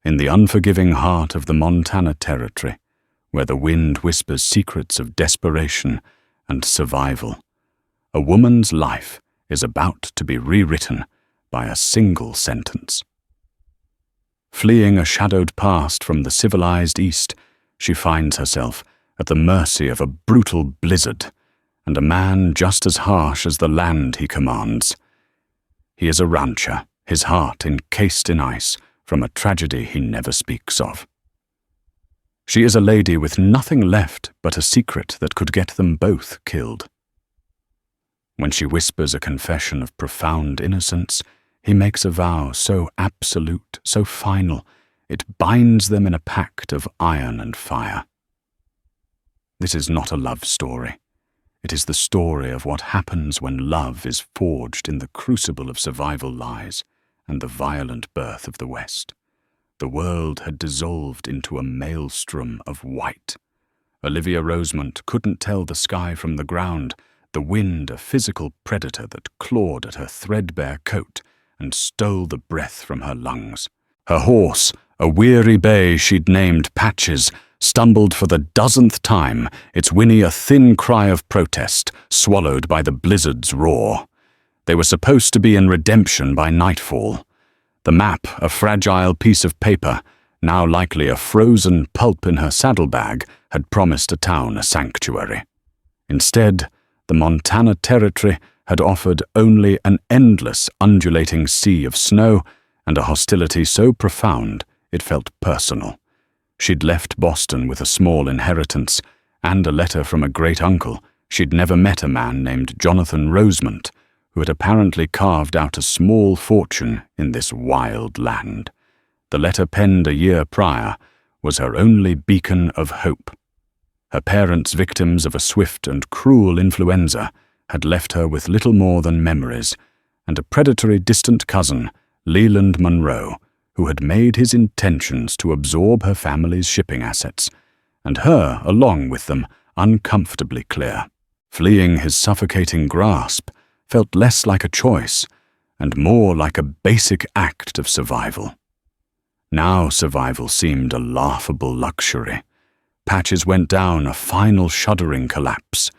In the unforgiving heart of the Montana Territory, where the wind whispers secrets of desperation and survival, a woman's life is about to be rewritten by a single sentence. Fleeing a shadowed past from the civilized East, she finds herself at the mercy of a brutal blizzard and a man just as harsh as the land he commands. He is a rancher, his heart encased in ice from a tragedy he never speaks of. She is a lady with nothing left but a secret that could get them both killed. When she whispers a confession of profound innocence, he makes a vow so absolute, so final, it binds them in a pact of iron and fire. This is not a love story. It is the story of what happens when love is forged in the crucible of survival lies and the violent birth of the West. The world had dissolved into a maelstrom of white. Olivia Rosemont couldn't tell the sky from the ground, the wind a physical predator that clawed at her threadbare coat and stole the breath from her lungs. Her horse, a weary bay she'd named Patches, stumbled for the dozenth time, its whinny a thin cry of protest, swallowed by the blizzard's roar. They were supposed to be in redemption by nightfall. The map, a fragile piece of paper, now likely a frozen pulp in her saddlebag, had promised a town a sanctuary. Instead, the Montana Territory had offered only an endless undulating sea of snow and a hostility so profound it felt personal. She'd left Boston with a small inheritance and a letter from a great-uncle. She'd never met a man named Jonathan Rosemont, who had apparently carved out a small fortune in this wild land. The letter penned a year prior was her only beacon of hope. Her parents, victims of a swift and cruel influenza, had left her with little more than memories, and a predatory distant cousin, Leland Monroe, who had made his intentions to absorb her family's shipping assets, and her, along with them, uncomfortably clear. Fleeing his suffocating grasp felt less like a choice, and more like a basic act of survival. Now survival seemed a laughable luxury. Patches went down a final shuddering collapse.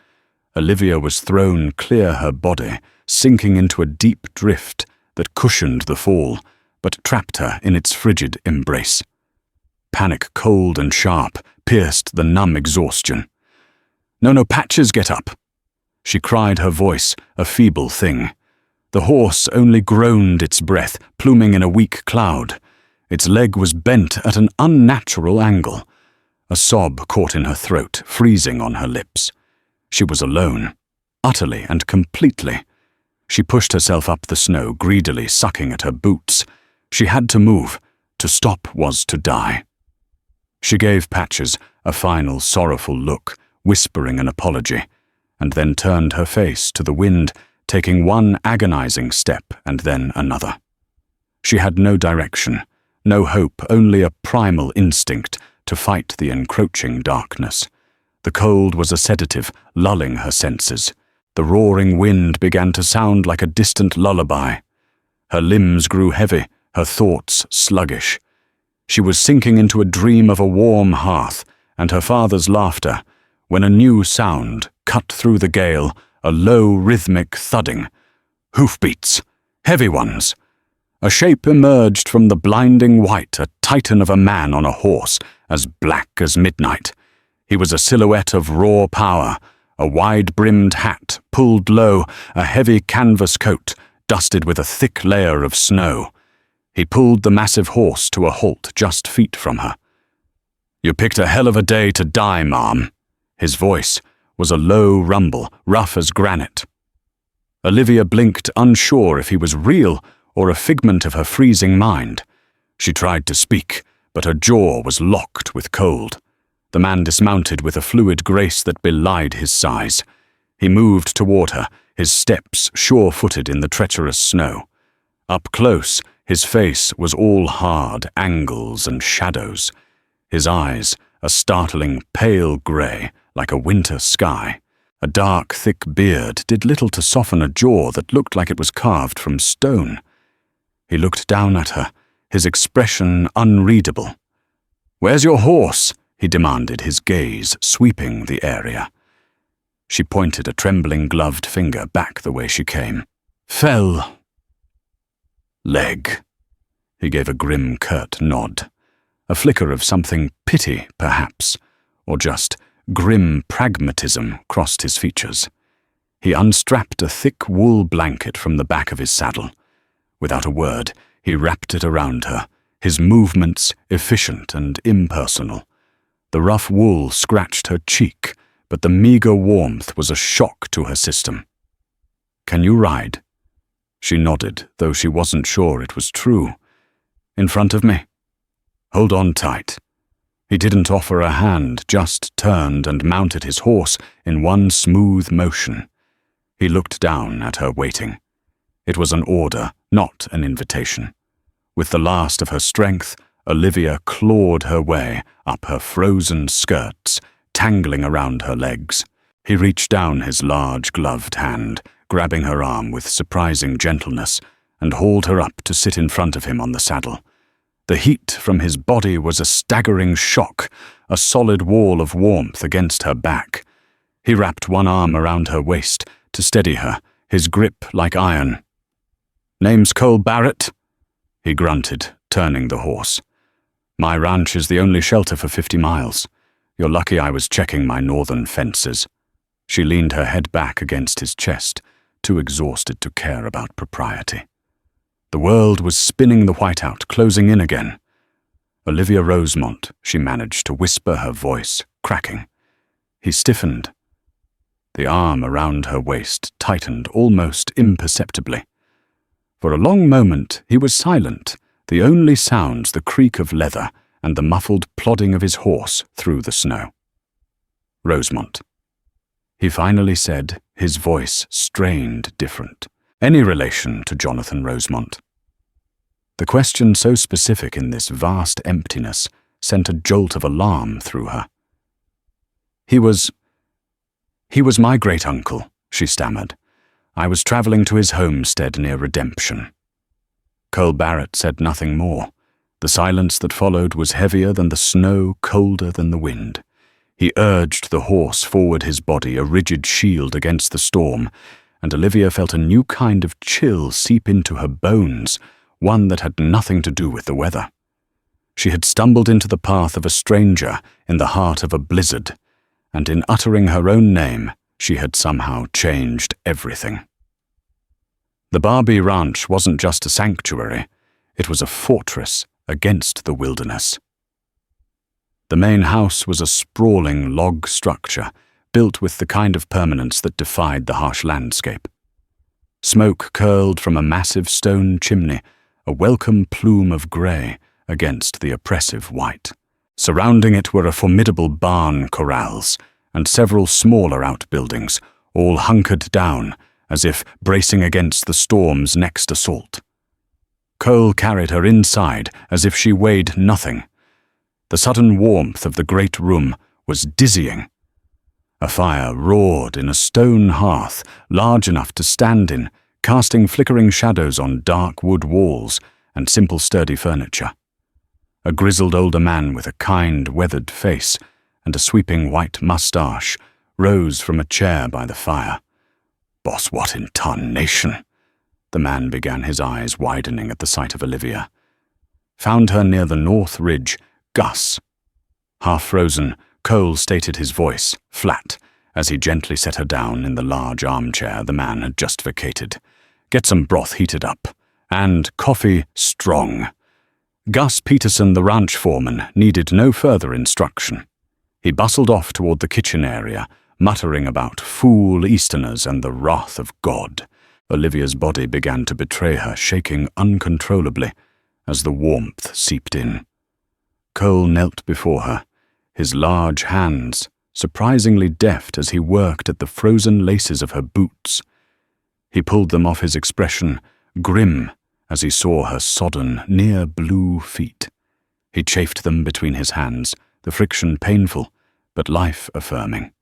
Olivia was thrown clear her body, sinking into a deep drift that cushioned the fall, but trapped her in its frigid embrace. Panic, cold and sharp, pierced the numb exhaustion. No, Patches, get up!" She cried, her voice a feeble thing. The horse only groaned its breath, pluming in a weak cloud. Its leg was bent at an unnatural angle. A sob caught in her throat, freezing on her lips. She was alone, utterly and completely. She pushed herself up the snow, greedily sucking at her boots. She had to move. To stop was to die. She gave Patches a final sorrowful look, whispering an apology, and then turned her face to the wind, taking one agonizing step and then another. She had no direction, no hope, only a primal instinct to fight the encroaching darkness. The cold was a sedative, lulling her senses. The roaring wind began to sound like a distant lullaby. Her limbs grew heavy, her thoughts sluggish. She was sinking into a dream of a warm hearth and her father's laughter, when a new sound cut through the gale, a low rhythmic thudding. Hoofbeats, heavy ones. A shape emerged from the blinding white, a titan of a man on a horse, as black as midnight. He was a silhouette of raw power, a wide-brimmed hat, pulled low, a heavy canvas coat, dusted with a thick layer of snow. He pulled the massive horse to a halt just feet from her. "You picked a hell of a day to die, Mom." His voice was a low rumble, rough as granite. Olivia blinked, unsure if he was real or a figment of her freezing mind. She tried to speak, but her jaw was locked with cold. The man dismounted with a fluid grace that belied his size. He moved toward her, his steps sure-footed in the treacherous snow. Up close, his face was all hard angles and shadows. His eyes, a startling pale grey, like a winter sky. A dark, thick beard did little to soften a jaw that looked like it was carved from stone. He looked down at her, his expression unreadable. "Where's your horse?" he demanded, his gaze sweeping the area. She pointed a trembling gloved finger back the way she came. "Fell." "Leg." He gave a grim, curt nod. A flicker of something pity, perhaps, or just grim pragmatism crossed his features. He unstrapped a thick wool blanket from the back of his saddle. Without a word, he wrapped it around her, his movements efficient and impersonal. The rough wool scratched her cheek, but the meager warmth was a shock to her system. "Can you ride?" She nodded, though she wasn't sure it was true. "In front of me?" "Hold on tight." He didn't offer a hand, just turned and mounted his horse in one smooth motion. He looked down at her waiting. It was an order, not an invitation. With the last of her strength, Olivia clawed her way up her frozen skirts, tangling around her legs. He reached down his large gloved hand, grabbing her arm with surprising gentleness, and hauled her up to sit in front of him on the saddle. The heat from his body was a staggering shock, a solid wall of warmth against her back. He wrapped one arm around her waist to steady her, his grip like iron. "Name's Cole Barrett," he grunted, turning the horse. "My ranch is the only shelter for 50 miles. You're lucky I was checking my northern fences." She leaned her head back against his chest, too exhausted to care about propriety. The world was spinning the whiteout, closing in again. "Olivia Rosemont," she managed to whisper, her voice cracking. He stiffened. The arm around her waist tightened almost imperceptibly. For a long moment he was silent, the only sounds the creak of leather and the muffled plodding of his horse through the snow. "Rosemont," he finally said, his voice strained different. "Any relation to Jonathan Rosemont?" The question, so specific in this vast emptiness, sent a jolt of alarm through her. He was my great-uncle," she stammered. "I was traveling to his homestead near Redemption." Cole Barrett said nothing more. The silence that followed was heavier than the snow, colder than the wind. He urged the horse forward, his body a rigid shield against the storm, and Olivia felt a new kind of chill seep into her bones, one that had nothing to do with the weather. She had stumbled into the path of a stranger in the heart of a blizzard, and in uttering her own name, she had somehow changed everything. The Barbie Ranch wasn't just a sanctuary, it was a fortress against the wilderness. The main house was a sprawling log structure, built with the kind of permanence that defied the harsh landscape. Smoke curled from a massive stone chimney, a welcome plume of grey against the oppressive white. Surrounding it were a formidable barn corrals and several smaller outbuildings, all hunkered down, as if bracing against the storm's next assault. Cole carried her inside as if she weighed nothing. The sudden warmth of the great room was dizzying. A fire roared in a stone hearth large enough to stand in, casting flickering shadows on dark wood walls and simple sturdy furniture. A grizzled older man with a kind, weathered face and a sweeping white mustache rose from a chair by the fire. "Boss, what in tarnation?" The man began, his eyes widening at the sight of Olivia. "Found her near the North Ridge, Gus." Half frozen, Cole stated his voice, flat, as he gently set her down in the large armchair the man had just vacated. "Get some broth heated up, and coffee strong." Gus Peterson, the ranch foreman, needed no further instruction. He bustled off toward the kitchen area, muttering about fool Easterners and the wrath of God. Olivia's body began to betray her, shaking uncontrollably as the warmth seeped in. Cole knelt before her, his large hands surprisingly deft as he worked at the frozen laces of her boots. He pulled them off, his expression grim as he saw her sodden, near-blue feet. He chafed them between his hands, the friction painful, but life-affirming.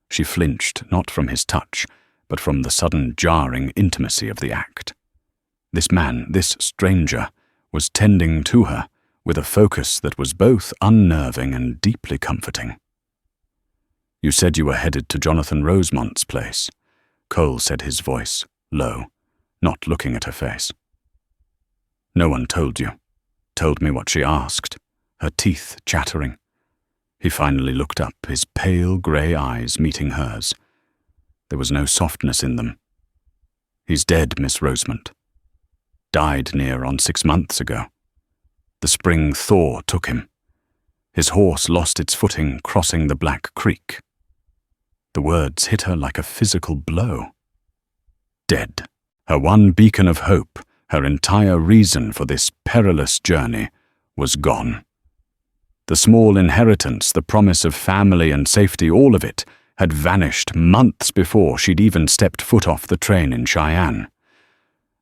She flinched, not from his touch, but from the sudden jarring intimacy of the act. This man, this stranger, was tending to her with a focus that was both unnerving and deeply comforting. "You said you were headed to Jonathan Rosemont's place," Cole said, his voice low, not looking at her face. "No one told you. Told me what she asked, her teeth chattering." He finally looked up, his pale grey eyes meeting hers. There was no softness in them. "He's dead, Miss Rosemont. Died near on 6 months ago. The spring thaw took him. His horse lost its footing crossing the Black Creek." The words hit her like a physical blow. Dead. Her one beacon of hope, her entire reason for this perilous journey, was gone. The small inheritance, the promise of family and safety, all of it, had vanished months before she'd even stepped foot off the train in Cheyenne.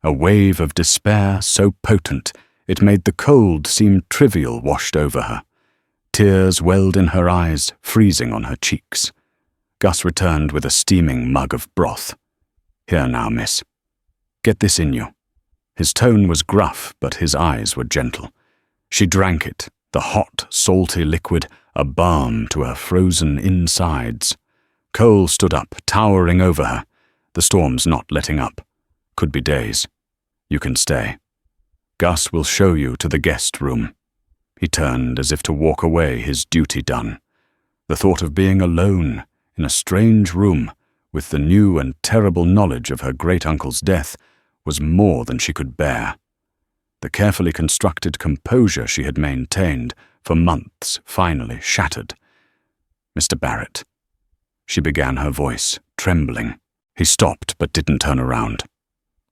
A wave of despair so potent it made the cold seem trivial washed over her. Tears welled in her eyes, freezing on her cheeks. Gus returned with a steaming mug of broth. "Here now, miss. Get this in you." His tone was gruff, but his eyes were gentle. She drank it, the hot, salty liquid, a balm to her frozen insides. Cole stood up, towering over her. "The storm's not letting up. Could be days. You can stay. Gus will show you to the guest room." He turned as if to walk away, his duty done. The thought of being alone, in a strange room, with the new and terrible knowledge of her great-uncle's death, was more than she could bear. The carefully constructed composure she had maintained for months finally shattered. "Mr. Barrett," she began, her voice trembling. He stopped but didn't turn around.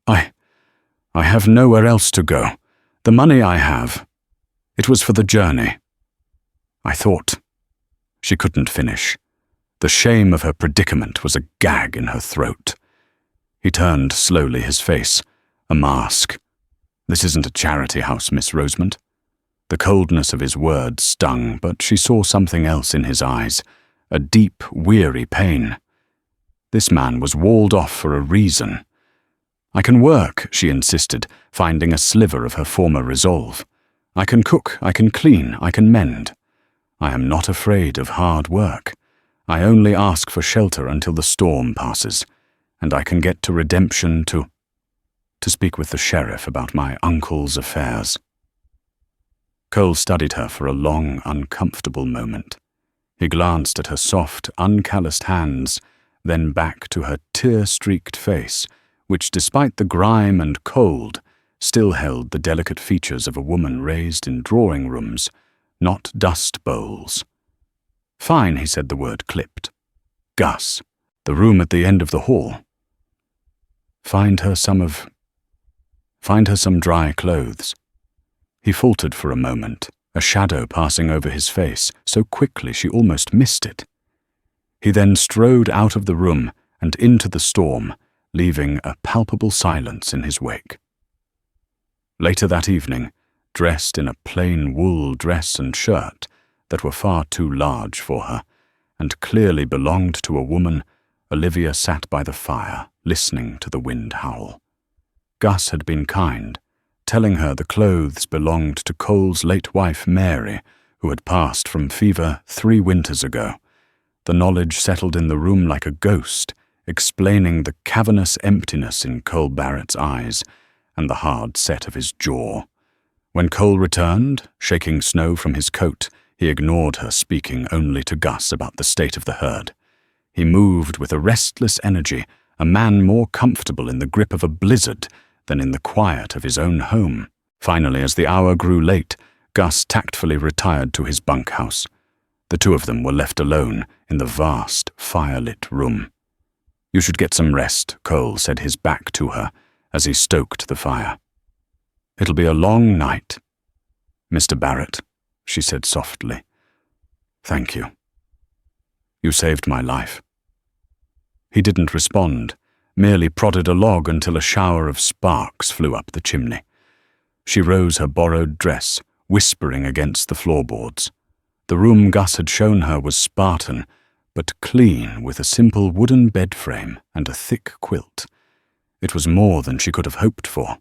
I have nowhere else to go. The money I have, it was for the journey. I thought." She couldn't finish. The shame of her predicament was a gag in her throat. He turned slowly, his face a mask. "This isn't a charity house, Miss Rosemont." The coldness of his words stung, but she saw something else in his eyes, a deep, weary pain. This man was walled off for a reason. "I can work," she insisted, finding a sliver of her former resolve. "I can cook, I can clean, I can mend. I am not afraid of hard work. I only ask for shelter until the storm passes, and I can get to redemption to speak with the sheriff about my uncle's affairs." Cole studied her for a long, uncomfortable moment. He glanced at her soft, uncalloused hands, then back to her tear-streaked face, which, despite the grime and cold, still held the delicate features of a woman raised in drawing rooms, not dust bowls. "Fine," he said, the word clipped. "Gus, the room at the end of the hall. Find her some dry clothes." He faltered for a moment, a shadow passing over his face, so quickly she almost missed it. He then strode out of the room and into the storm, leaving a palpable silence in his wake. Later that evening, dressed in a plain wool dress and shirt that were far too large for her, and clearly belonged to a woman, Olivia sat by the fire, listening to the wind howl. Gus had been kind, telling her the clothes belonged to Cole's late wife Mary, who had passed from fever 3 winters ago. The knowledge settled in the room like a ghost, explaining the cavernous emptiness in Cole Barrett's eyes and the hard set of his jaw. When Cole returned, shaking snow from his coat, he ignored her, speaking only to Gus about the state of the herd. He moved with a restless energy, a man more comfortable in the grip of a blizzard than in the quiet of his own home. Finally, as the hour grew late, Gus tactfully retired to his bunkhouse. The two of them were left alone in the vast, firelit room. "You should get some rest," Cole said, his back to her, as he stoked the fire. "It'll be a long night." "Mr. Barrett," she said softly. "Thank you. You saved my life." He didn't respond, merely prodded a log until a shower of sparks flew up the chimney. She rose her borrowed dress, whispering against the floorboards. The room Gus had shown her was Spartan, but clean, with a simple wooden bed frame and a thick quilt. It was more than she could have hoped for.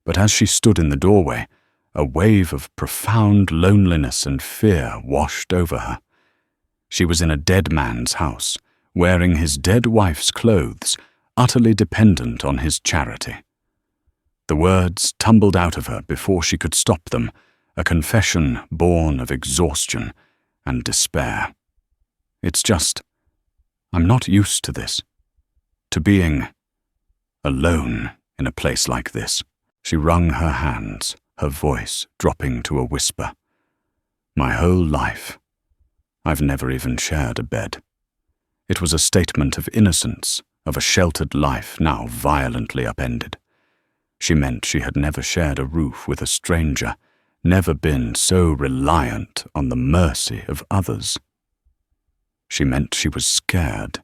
But as she stood in the doorway, a wave of profound loneliness and fear washed over her. She was in a dead man's house, wearing his dead wife's clothes, utterly dependent on his charity. The words tumbled out of her before she could stop them, a confession born of exhaustion and despair. It's just, I'm not used to this, to being alone in a place like this. She wrung her hands, her voice dropping to a whisper. My whole life, I've never even shared a bed. It was a statement of innocence, of a sheltered life now violently upended. She meant she had never shared a roof with a stranger, never been so reliant on the mercy of others. She meant she was scared.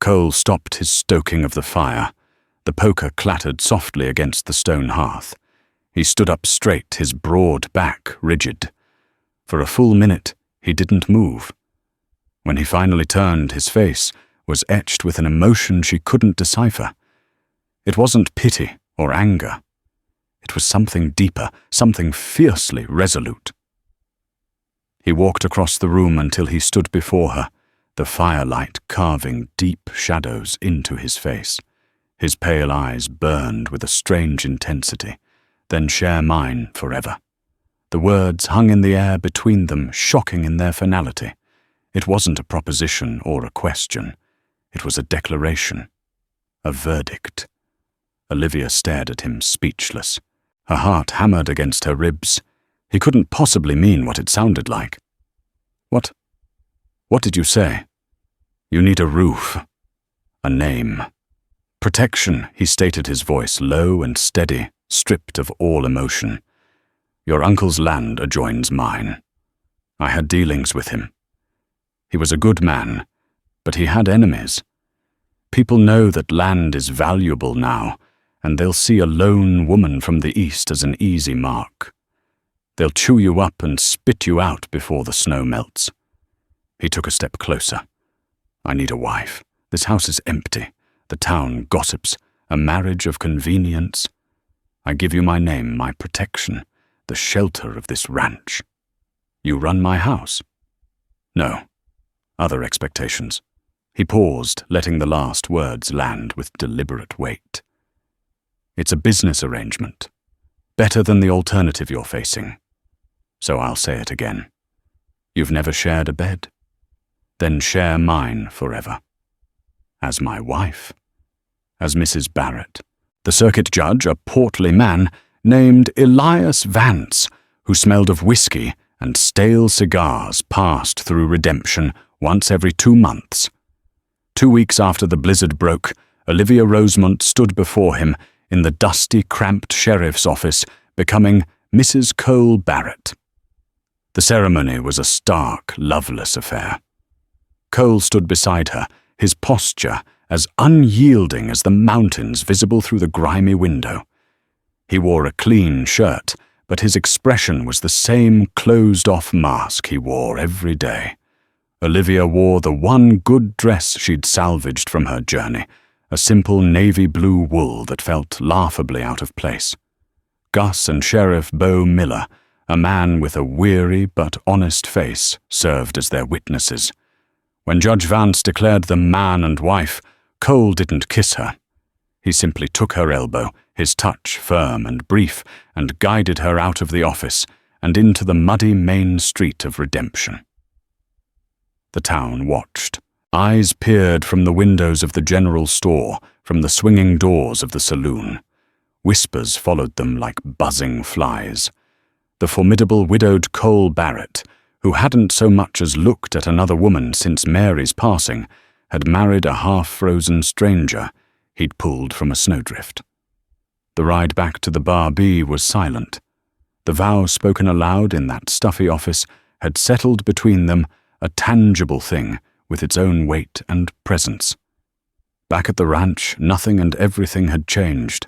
Cole stopped his stoking of the fire. The poker clattered softly against the stone hearth. He stood up straight, his broad back rigid. For a full minute, he didn't move. When he finally turned, his face was etched with an emotion she couldn't decipher. It wasn't pity or anger. It was something deeper, something fiercely resolute. He walked across the room until he stood before her, the firelight carving deep shadows into his face. His pale eyes burned with a strange intensity. Then share mine forever. The words hung in the air between them, shocking in their finality. It wasn't a proposition or a question. It was a declaration, a verdict. Olivia stared at him, speechless. Her heart hammered against her ribs. He couldn't possibly mean what it sounded like. What did you say? You need a roof, a name. Protection, he stated, his voice low and steady, stripped of all emotion. Your uncle's land adjoins mine. I had dealings with him. He was a good man, but he had enemies. People know that land is valuable now, and they'll see a lone woman from the east as an easy mark. They'll chew you up and spit you out before the snow melts. He took a step closer. I need a wife. This house is empty. The town gossips. A marriage of convenience. I give you my name, my protection, the shelter of this ranch. You run my house? No. Other expectations. He paused, letting the last words land with deliberate weight. It's a business arrangement. Better than the alternative you're facing. So I'll say it again. You've never shared a bed? Then share mine forever. As my wife. As Mrs. Barrett. The circuit judge, a portly man named Elias Vance, who smelled of whiskey and stale cigars, passed through Redemption once every 2 months. 2 weeks after the blizzard broke, Olivia Rosemont stood before him in the dusty, cramped sheriff's office, becoming Mrs. Cole Barrett. The ceremony was a stark, loveless affair. Cole stood beside her, his posture as unyielding as the mountains visible through the grimy window. He wore a clean shirt, but his expression was the same closed-off mask he wore every day. Olivia wore the one good dress she'd salvaged from her journey, a simple navy blue wool that felt laughably out of place. Gus and Sheriff Bo Miller, a man with a weary but honest face, served as their witnesses. When Judge Vance declared them man and wife, Cole didn't kiss her. He simply took her elbow, his touch firm and brief, and guided her out of the office and into the muddy main street of Redemption. The town watched. Eyes peered from the windows of the general store, from the swinging doors of the saloon. Whispers followed them like buzzing flies. The formidable widowed Cole Barrett, who hadn't so much as looked at another woman since Mary's passing, had married a half-frozen stranger he'd pulled from a snowdrift. The ride back to the Bar B was silent. The vow spoken aloud in that stuffy office had settled between them, a tangible thing with its own weight and presence. Back at the ranch, nothing and everything had changed.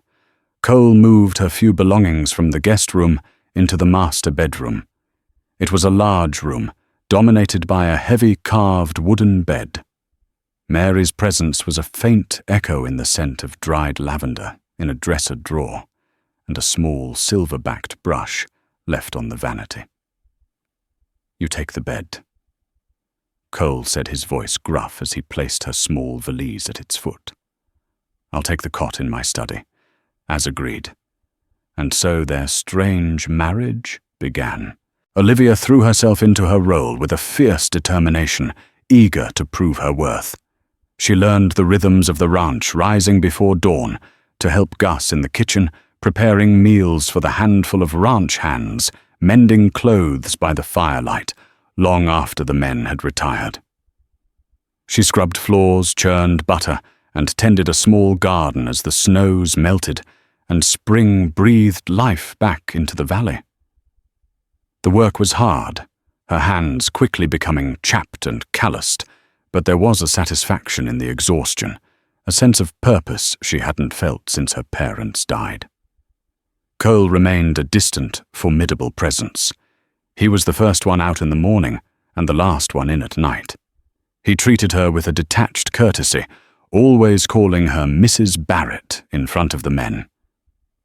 Cole moved her few belongings from the guest room into the master bedroom. It was a large room, dominated by a heavy carved wooden bed. Mary's presence was a faint echo in the scent of dried lavender in a dresser drawer, and a small silver-backed brush left on the vanity. "You take the bed," Cole said, his voice gruff as he placed her small valise at its foot. "I'll take the cot in my study," as agreed. And so their strange marriage began. Olivia threw herself into her role with a fierce determination, eager to prove her worth. She learned the rhythms of the ranch, rising before dawn, to help Gus in the kitchen, preparing meals for the handful of ranch hands, mending clothes by the firelight, long after the men had retired. She scrubbed floors, churned butter, and tended a small garden as the snows melted and spring breathed life back into the valley. The work was hard, her hands quickly becoming chapped and calloused, but there was a satisfaction in the exhaustion, a sense of purpose she hadn't felt since her parents died. Cole remained a distant, formidable presence. He was the first one out in the morning and the last one in at night. He treated her with a detached courtesy, always calling her Mrs. Barrett in front of the men.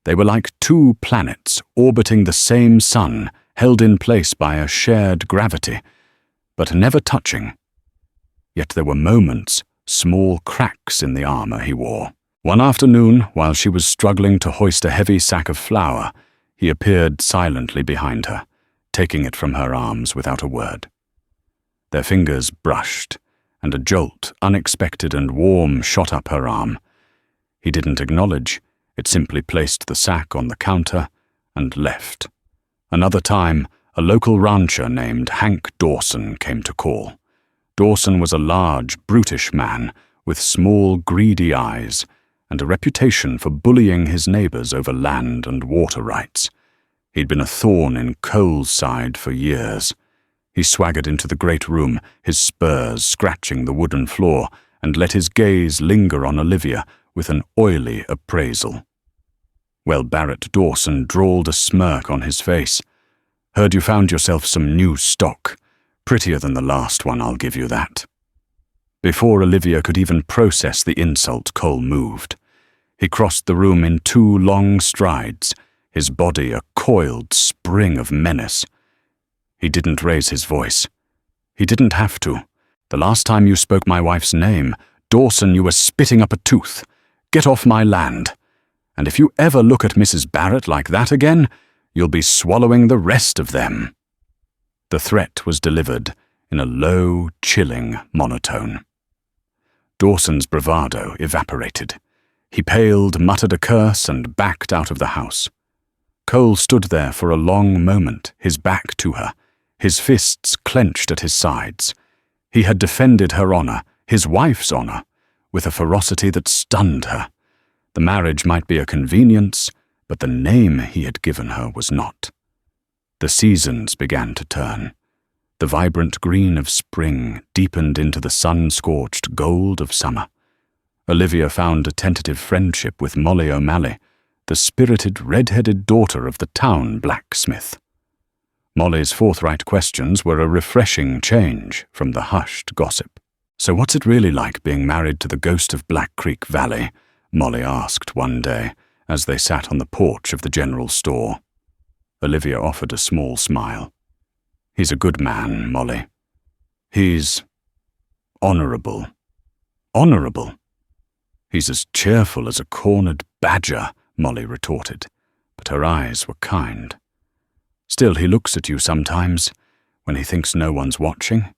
They were like two planets orbiting the same sun, held in place by a shared gravity, but never touching. Yet there were moments, small cracks in the armor he wore. One afternoon, while she was struggling to hoist a heavy sack of flour, he appeared silently behind her, taking it from her arms without a word. Their fingers brushed, and a jolt, unexpected and warm, shot up her arm. He didn't acknowledge. It simply placed the sack on the counter and left. Another time, a local rancher named Hank Dawson came to call. Dawson was a large, brutish man with small, greedy eyes and a reputation for bullying his neighbors over land and water rights. He'd been a thorn in Cole's side for years. He swaggered into the great room, his spurs scratching the wooden floor, and let his gaze linger on Olivia with an oily appraisal. Well, Barrett Dawson drawled a smirk on his face. "Heard you found yourself some new stock. Prettier than the last one, I'll give you that." Before Olivia could even process the insult, Cole moved. He crossed the room in 2 long strides, his body a coiled spring of menace. He didn't raise his voice. He didn't have to. "The last time you spoke my wife's name, Dawson, you were spitting up a tooth. Get off my land. And if you ever look at Mrs. Barrett like that again, you'll be swallowing the rest of them." The threat was delivered in a low, chilling monotone. Dawson's bravado evaporated. He paled, muttered a curse, and backed out of the house. Cole stood there for a long moment, his back to her, his fists clenched at his sides. He had defended her honor, his wife's honor, with a ferocity that stunned her. The marriage might be a convenience, but the name he had given her was not. The seasons began to turn. The vibrant green of spring deepened into the sun-scorched gold of summer. Olivia found a tentative friendship with Molly O'Malley, the spirited, red-headed daughter of the town blacksmith. Molly's forthright questions were a refreshing change from the hushed gossip. "So what's it really like being married to the ghost of Black Creek Valley?" Molly asked one day as they sat on the porch of the general store. Olivia offered a small smile. "He's a good man, Molly. He's honorable." "Honorable?" "He's as cheerful as a cornered badger," Molly retorted, but her eyes were kind. "Still, he looks at you sometimes, when he thinks no one's watching,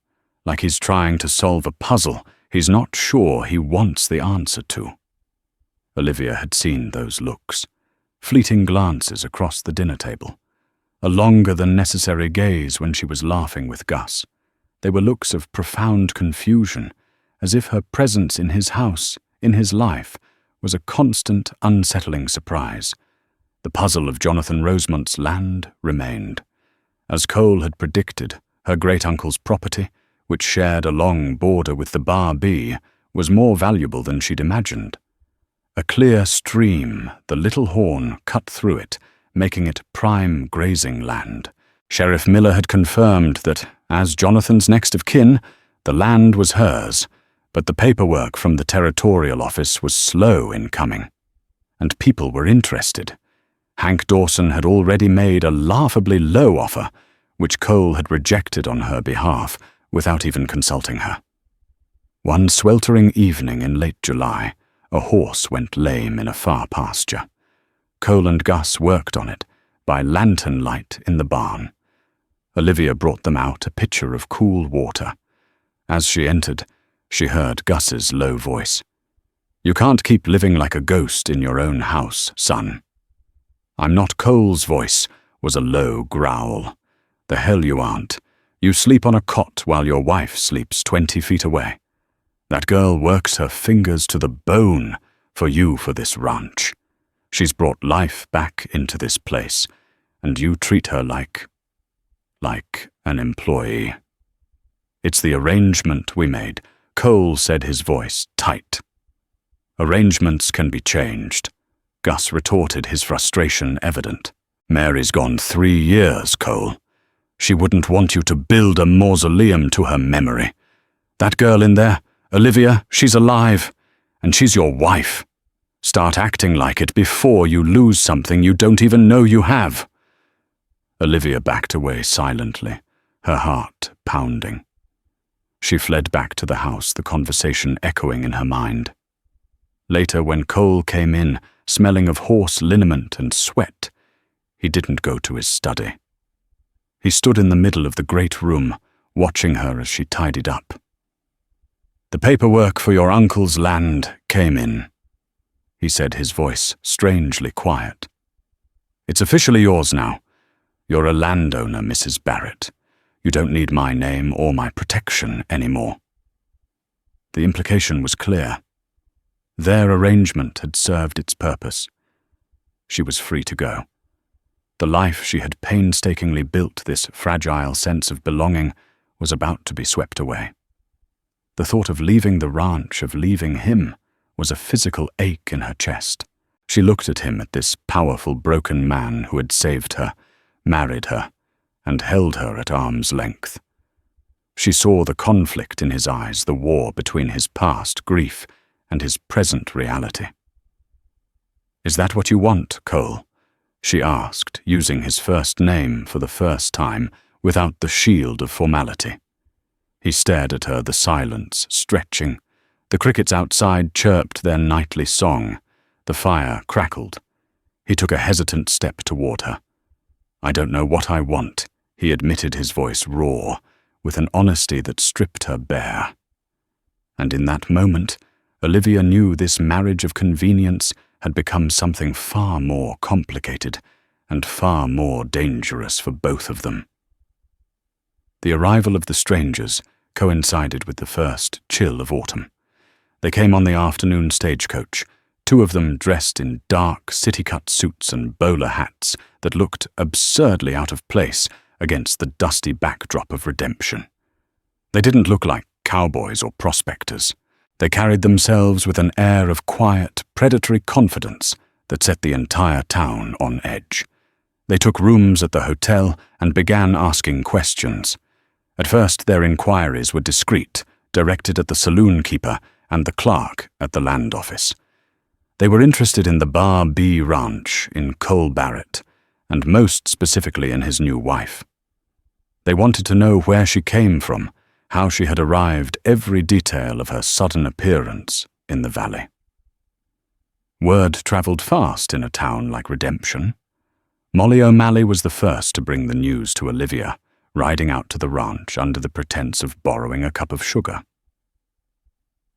like he's trying to solve a puzzle he's not sure he wants the answer to." Olivia had seen those looks, fleeting glances across the dinner table, a longer-than-necessary gaze when she was laughing with Gus. They were looks of profound confusion, as if her presence in his house, in his life, was a constant, unsettling surprise. The puzzle of Jonathan Rosemont's land remained. As Cole had predicted, her great-uncle's property, which shared a long border with the Bar B, was more valuable than she'd imagined. A clear stream, the Little Horn, cut through it, making it prime grazing land. Sheriff Miller had confirmed that, as Jonathan's next of kin, the land was hers, but the paperwork from the territorial office was slow in coming. And people were interested. Hank Dawson had already made a laughably low offer, which Cole had rejected on her behalf without even consulting her. One sweltering evening in late July, a horse went lame in a far pasture. Cole and Gus worked on it by lantern light in the barn. Olivia brought them out a pitcher of cool water. As she entered, she heard Gus's low voice. "You can't keep living like a ghost in your own house, son." "I'm not." Cole's voice was a low growl. "The hell you aren't. You sleep on a cot while your wife sleeps 20 feet away. That girl works her fingers to the bone for you for this ranch. She's brought life back into this place, and you treat her like an employee." "It's the arrangement we made," Cole said, his voice tight. "Arrangements can be changed," Gus retorted, his frustration evident. "Mary's gone 3 years, Cole. She wouldn't want you to build a mausoleum to her memory. That girl in there, Olivia, she's alive, and she's your wife. Start acting like it before you lose something you don't even know you have." Olivia backed away silently, her heart pounding. She fled back to the house, the conversation echoing in her mind. Later, when Cole came in, smelling of horse liniment and sweat, he didn't go to his study. He stood in the middle of the great room, watching her as she tidied up. "The paperwork for your uncle's land came in," he said, his voice strangely quiet. "It's officially yours now. You're a landowner, Mrs. Barrett. You don't need my name or my protection anymore." The implication was clear. Their arrangement had served its purpose. She was free to go. The life she had painstakingly built, this fragile sense of belonging, was about to be swept away. The thought of leaving the ranch, of leaving him, was a physical ache in her chest. She looked at him, at this powerful, broken man who had saved her, married her, and held her at arm's length. She saw the conflict in his eyes, the war between his past grief and his present reality. "Is that what you want, Cole?" she asked, using his first name for the first time without the shield of formality. He stared at her, the silence stretching. The crickets outside chirped their nightly song. The fire crackled. He took a hesitant step toward her. "I don't know what I want," he admitted, his voice raw, with an honesty that stripped her bare. And in that moment, Olivia knew this marriage of convenience had become something far more complicated and far more dangerous for both of them. The arrival of the strangers coincided with the first chill of autumn. They came on the afternoon stagecoach, 2 of them dressed in dark, city-cut suits and bowler hats that looked absurdly out of place against the dusty backdrop of redemption. They didn't look like cowboys or prospectors. They carried themselves with an air of quiet, predatory confidence that set the entire town on edge. They took rooms at the hotel and began asking questions. At first, their inquiries were discreet, directed at the saloon keeper and the clerk at the land office. They were interested in the Bar B Ranch in Cole Barrett, and most specifically in his new wife. They wanted to know where she came from, how she had arrived, every detail of her sudden appearance in the valley. Word traveled fast in a town like Redemption. Molly O'Malley was the first to bring the news to Olivia, riding out to the ranch under the pretense of borrowing a cup of sugar.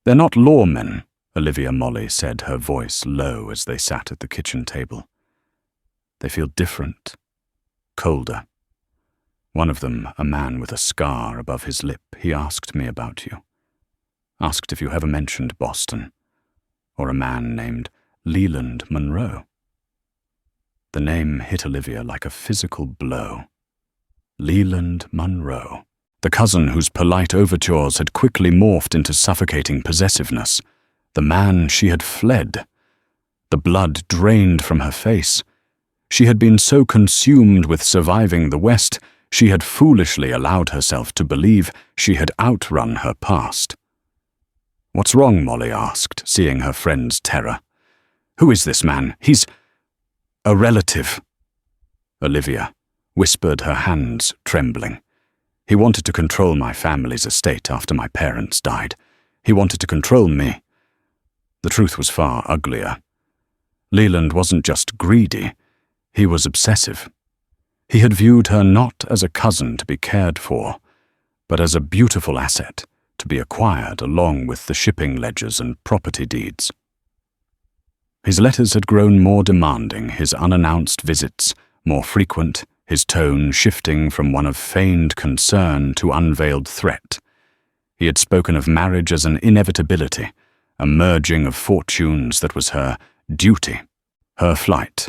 "They're not lawmen," Olivia Molly said, her voice low as they sat at the kitchen table. "They feel different, colder. One of them, a man with a scar above his lip, he asked me about you. Asked if you ever mentioned Boston, or a man named Leland Monroe." The name hit Olivia like a physical blow. Leland Monroe, the cousin whose polite overtures had quickly morphed into suffocating possessiveness, the man she had fled. The blood drained from her face. She had been so consumed with surviving the West, she had foolishly allowed herself to believe she had outrun her past. "What's wrong?" Molly asked, seeing her friend's terror. "Who is this man? He's—" A relative. Olivia whispered, her hands trembling. He wanted to control my family's estate after my parents died. He wanted to control me. The truth was far uglier. Leland wasn't just greedy, he was obsessive. He had viewed her not as a cousin to be cared for, but as a beautiful asset to be acquired along with the shipping ledgers and property deeds. His letters had grown more demanding, his unannounced visits more frequent, his tone shifting from one of feigned concern to unveiled threat. He had spoken of marriage as an inevitability, a merging of fortunes that was her duty, her flight.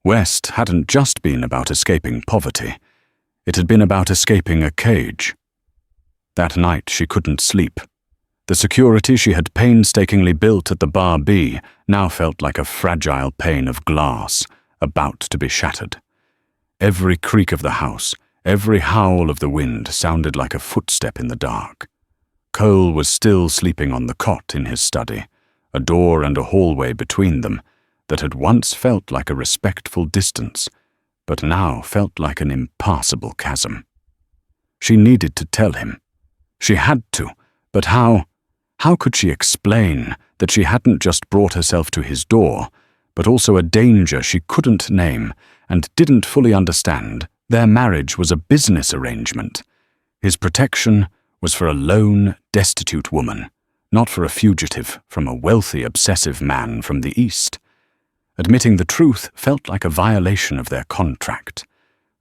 West hadn't just been about escaping poverty. It had been about escaping a cage. That night she couldn't sleep. The security she had painstakingly built at the Bar B now felt like a fragile pane of glass, about to be shattered. Every creak of the house, every howl of the wind sounded like a footstep in the dark. Cole was still sleeping on the cot in his study, a door and a hallway between them that had once felt like a respectful distance, but now felt like an impassable chasm. She needed to tell him. She had to, but how? How could she explain that she hadn't just brought herself to his door, but also a danger she couldn't name and didn't fully understand? Their marriage was a business arrangement. His protection was for a lone, destitute woman, not for a fugitive from a wealthy, obsessive man from the East. Admitting the truth felt like a violation of their contract.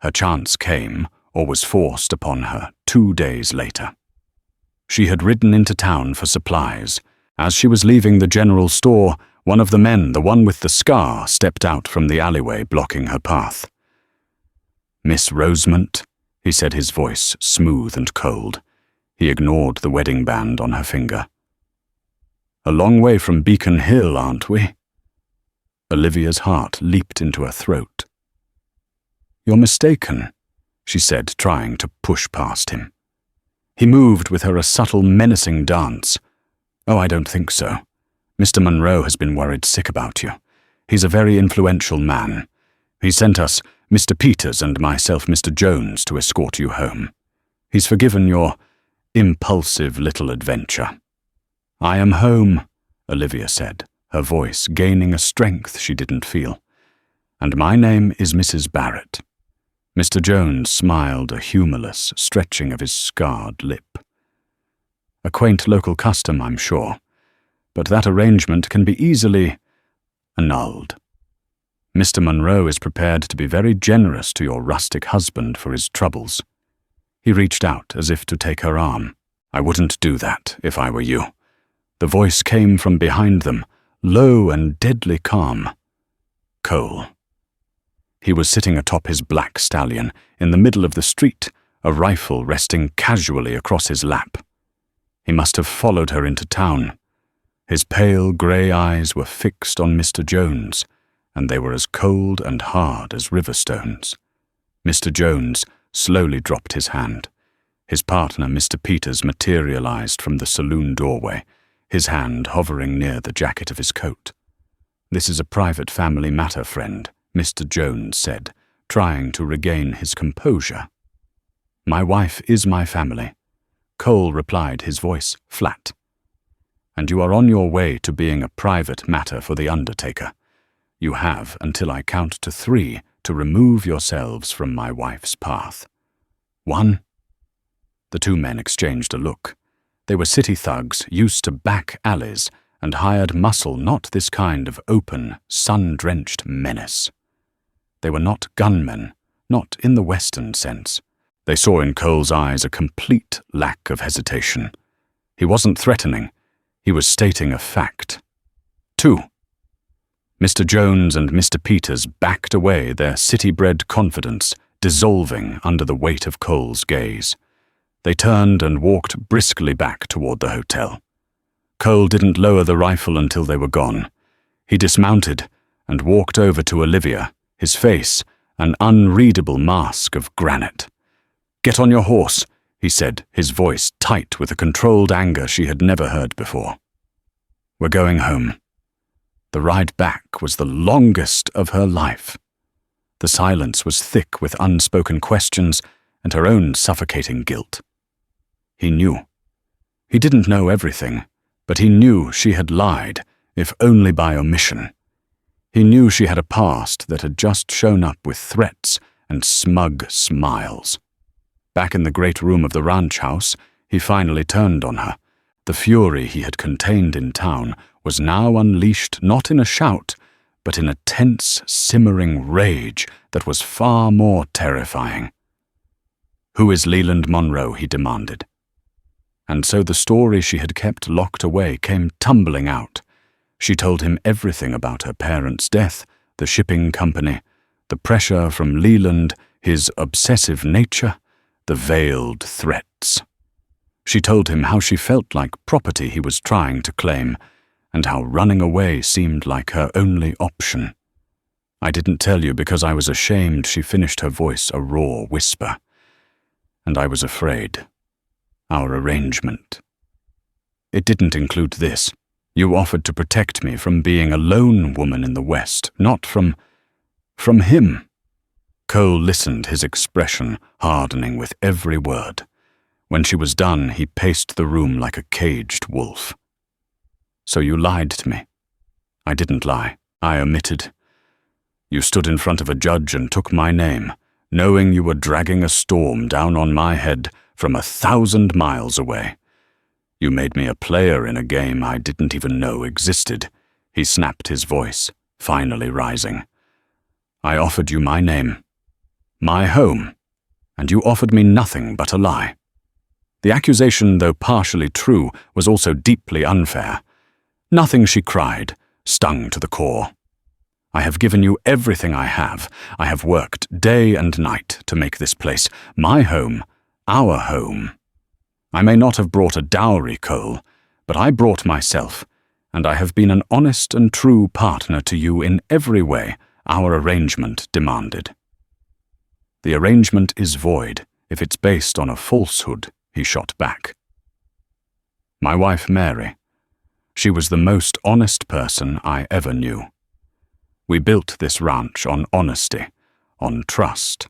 Her chance came, or was forced upon her, 2 days later. She had ridden into town for supplies. As she was leaving the general store, one of the men, the one with the scar, stepped out from the alleyway, blocking her path. "Miss Rosemont," he said, his voice smooth and cold. He ignored the wedding band on her finger. "A long way from Beacon Hill, aren't we?" Olivia's heart leaped into her throat. "You're mistaken," she said, trying to push past him. He moved with her a subtle, menacing dance. "Oh, I don't think so. Mr. Monroe has been worried sick about you. He's a very influential man. He sent us, Mr. Peters and myself, Mr. Jones, to escort you home. He's forgiven your impulsive little adventure." "I am home," Olivia said, her voice gaining a strength she didn't feel. "And my name is Mrs. Barrett." Mr. Jones smiled, a humorless stretching of his scarred lip. "A quaint local custom, I'm sure, but that arrangement can be easily annulled. Mr. Monroe is prepared to be very generous to your rustic husband for his troubles." He reached out as if to take her arm. "I wouldn't do that if I were you." The voice came from behind them, low and deadly calm. "Cole." He was sitting atop his black stallion in the middle of the street, a rifle resting casually across his lap. He must have followed her into town. His pale grey eyes were fixed on Mr. Jones, and they were as cold and hard as river stones. Mr. Jones slowly dropped his hand. His partner, Mr. Peters, materialized from the saloon doorway, his hand hovering near the jacket of his coat. "This is a private family matter, friend," Mr. Jones said, trying to regain his composure. "My wife is my family," Cole replied, his voice flat. "And you are on your way to being a private matter for the undertaker. You have until I count to 3 to remove yourselves from my wife's path. 1. The 2 men exchanged a look. They were city thugs used to back alleys and hired muscle, not this kind of open, sun-drenched menace. They were not gunmen, not in the Western sense. They saw in Cole's eyes a complete lack of hesitation. He wasn't threatening. He was stating a fact. 2. Mr. Jones and Mr. Peters backed away, their city-bred confidence dissolving under the weight of Cole's gaze. They turned and walked briskly back toward the hotel. Cole didn't lower the rifle until they were gone. He dismounted and walked over to Olivia, his face an unreadable mask of granite. "Get on your horse," he said, his voice tight with a controlled anger she had never heard before. "We're going home." The ride back was the longest of her life. The silence was thick with unspoken questions and her own suffocating guilt. He knew. He didn't know everything, but he knew she had lied, if only by omission. He knew she had a past that had just shown up with threats and smug smiles. Back in the great room of the ranch house, he finally turned on her. The fury he had contained in town was now unleashed not in a shout, but in a tense, simmering rage that was far more terrifying. "Who is Leland Monroe?" he demanded. And so the story she had kept locked away came tumbling out. She told him everything about her parents' death, the shipping company, the pressure from Leland, his obsessive nature, the veiled threats. She told him how she felt like property he was trying to claim, and how running away seemed like her only option. "I didn't tell you because I was ashamed," she finished, her voice a raw whisper. "And I was afraid. Our arrangement. It didn't include this. You offered to protect me from being a lone woman in the West, not from him." Cole listened, his expression hardening with every word. When she was done, he paced the room like a caged wolf. "So you lied to me." "I didn't lie. I omitted. You stood in front of a judge and took my name, knowing you were dragging a storm down on my head from 1,000 miles away. You made me a player in a game I didn't even know existed." He snapped his voice, finally rising. "I offered you my name, my home, and you offered me nothing but a lie." The accusation, though partially true, was also deeply unfair. "Nothing," she cried, stung to the core. "I have given you everything I have. I have worked day and night to make this place my home, our home. I may not have brought a dowry, Cole, but I brought myself, and I have been an honest and true partner to you in every way our arrangement demanded." "The arrangement is void if it's based on a falsehood," he shot back. "My wife, Mary, she was the most honest person I ever knew. We built this ranch on honesty, on trust."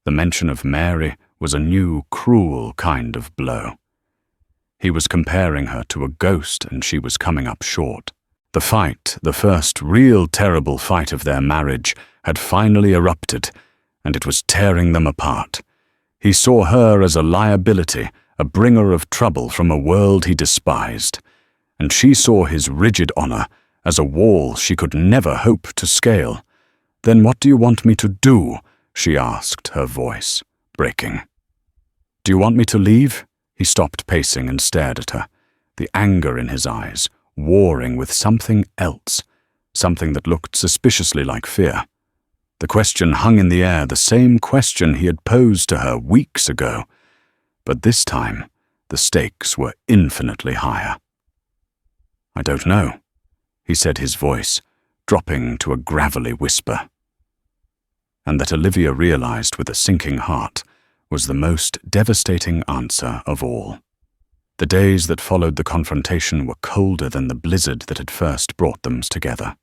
The mention of Mary was a new, cruel kind of blow. He was comparing her to a ghost, and she was coming up short. The fight, the first real terrible fight of their marriage, had finally erupted, and it was tearing them apart. He saw her as a liability, a bringer of trouble from a world he despised, and she saw his rigid honor as a wall she could never hope to scale. "Then what do you want me to do?" she asked, her voice breaking. "Do you want me to leave?" He stopped pacing and stared at her, the anger in his eyes, warring with something else, something that looked suspiciously like fear. The question hung in the air, the same question he had posed to her weeks ago. But this time, the stakes were infinitely higher. "I don't know," he said, his voice dropping to a gravelly whisper. And that Olivia realized with a sinking heart was the most devastating answer of all. The days that followed the confrontation were colder than the blizzard that had first brought them together.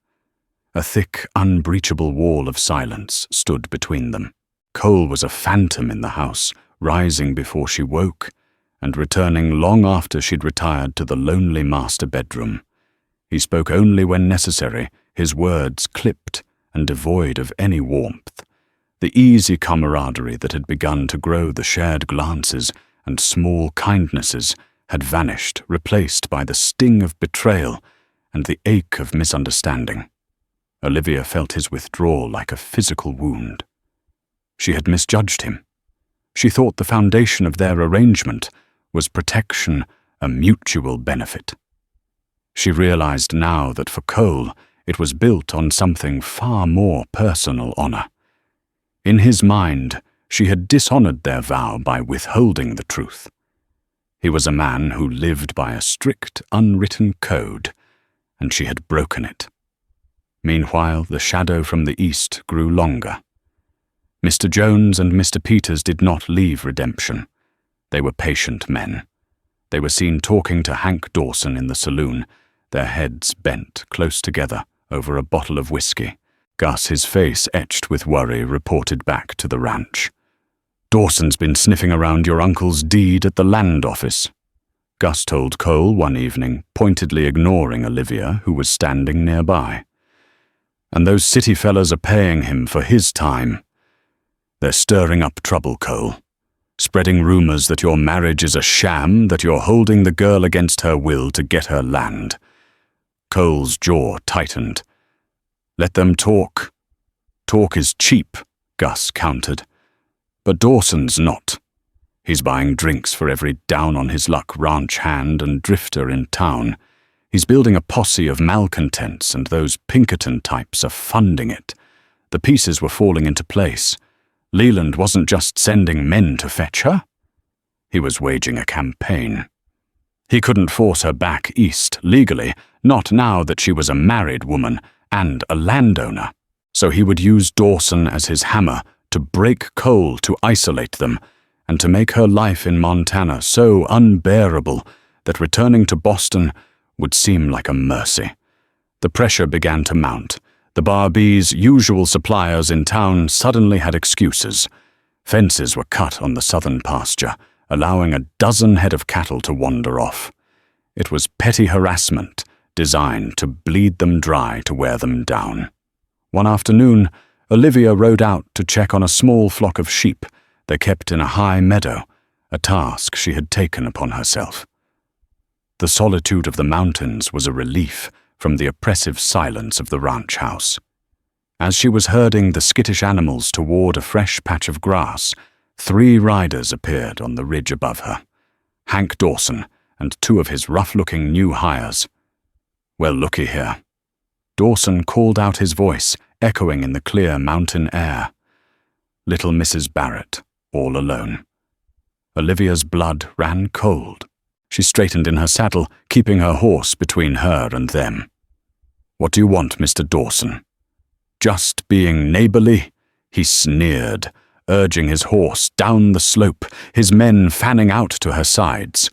A thick, unbreachable wall of silence stood between them. Cole was a phantom in the house, rising before she woke, and returning long after she'd retired to the lonely master bedroom. He spoke only when necessary, his words clipped and devoid of any warmth. The easy camaraderie that had begun to grow, the shared glances and small kindnesses, had vanished, replaced by the sting of betrayal and the ache of misunderstanding. Olivia felt his withdrawal like a physical wound. She had misjudged him. She thought the foundation of their arrangement was protection, a mutual benefit. She realized now that for Cole it was built on something far more personal honor. In his mind, she had dishonored their vow by withholding the truth. He was a man who lived by a strict, unwritten code, and she had broken it. Meanwhile, the shadow from the east grew longer. Mr. Jones and Mr. Peters did not leave redemption. They were patient men. They were seen talking to Hank Dawson in the saloon, their heads bent close together over a bottle of whiskey. Gus, his face etched with worry, reported back to the ranch. "Dawson's been sniffing around your uncle's deed at the land office," Gus told Cole one evening, pointedly ignoring Olivia, who was standing nearby. "And those city fellas are paying him for his time. They're stirring up trouble, Cole. Spreading rumors that your marriage is a sham, that you're holding the girl against her will to get her land." Cole's jaw tightened. "Let them talk. Talk is cheap," Gus countered. "But Dawson's not. He's buying drinks for every down-on-his-luck ranch hand and drifter in town. He's building a posse of malcontents, and those Pinkerton types are funding it. The pieces were falling into place. Leland wasn't just sending men to fetch her. He was waging a campaign. He couldn't force her back east legally, not now that she was a married woman and a landowner. So he would use Dawson as his hammer to break Cole, to isolate them, and to make her life in Montana so unbearable that returning to Boston would seem like a mercy. The pressure began to mount. The Barbee's usual suppliers in town suddenly had excuses. Fences were cut on the southern pasture, allowing a dozen head of cattle to wander off. It was petty harassment designed to bleed them dry, to wear them down. One afternoon, Olivia rode out to check on a small flock of sheep they kept in a high meadow, a task she had taken upon herself. The solitude of the mountains was a relief from the oppressive silence of the ranch house. As she was herding the skittish animals toward a fresh patch of grass, 3 riders appeared on the ridge above her. Hank Dawson and 2 of his rough-looking new hires. "Well, looky here." Dawson called out, his voice echoing in the clear mountain air. Little Mrs. Barrett, all alone. Olivia's blood ran cold. She straightened in her saddle, keeping her horse between her and them. "What do you want, Mr. Dawson?" "Just being neighborly," he sneered, urging his horse down the slope, his men fanning out to her sides.